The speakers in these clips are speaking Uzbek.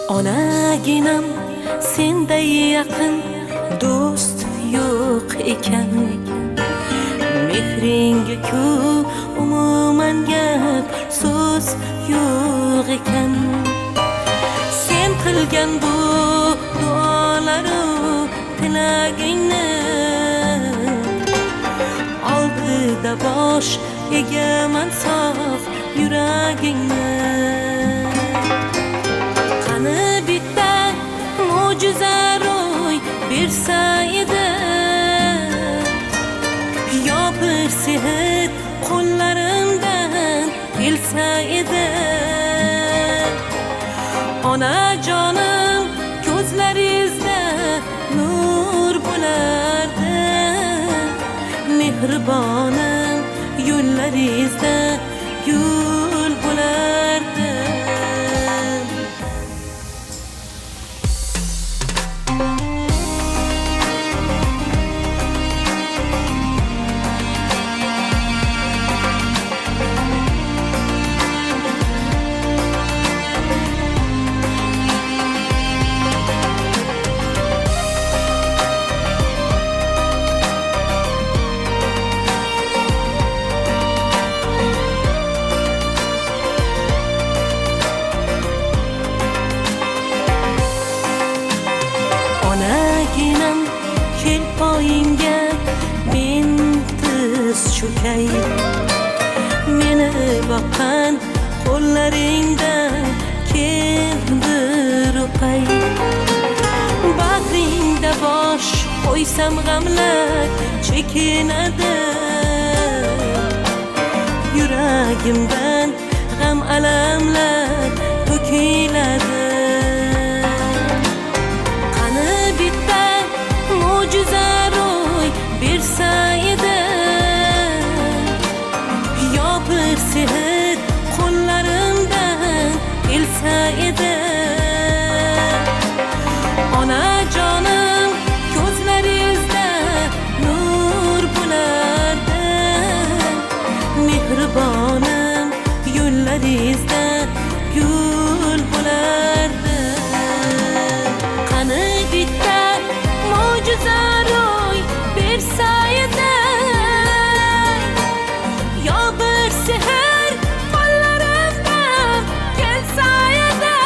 Onaginam senday yaqin do'st yo'q ekan. Mehringga-ku umuman gap so'z yo'q ekan. Sen qilgan bu duolaru tilagingni oldida bosh egaman sof yuragingni. Qani bitta mo'jiza ro'y bersa edi, yo bir sehr qo'llarimdan kelsa edi. Onajonim ko'zlaringizda nur bo'lardi, mehribonim yo'llaringizda gul bo'lardi. Onaginam kel poyingga men tiz cho'kay, meni boqqan qo'llaringdan keldir o'pay. Bag'ringda bosh qo'ysam g'amlar chekinadi, yuragimdan g'am alamlar to'kiladi. Mo'jiza ro'y bersa edi, yo bir sehr qo'llarimdan kelsa edi. Onajonim ko'zlaringizda nur bo'lardi, mehribonim yo'llaringizda gul bo'lardi. Qani bitta mo'jiza ro'y bersa edi, yo bir sehr qo'llarimdan kelsa edi.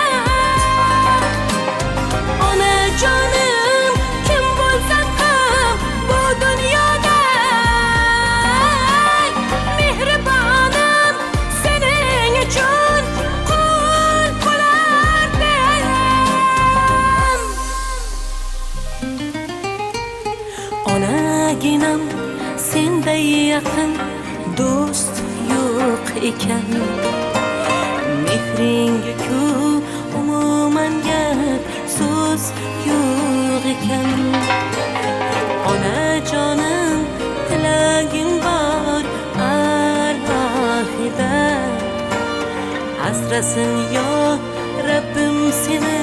Onajonim kim bo'lsam ham bu dunyoda, mehribonim sening uchun qul bo'lardim. Onaginam senday yaqin do'st yo'q ekan. Mehringga-ku umuman gap so'z yo'q ekan. Onajonim tilagim bor alohida, asrasin yo Rabbim seni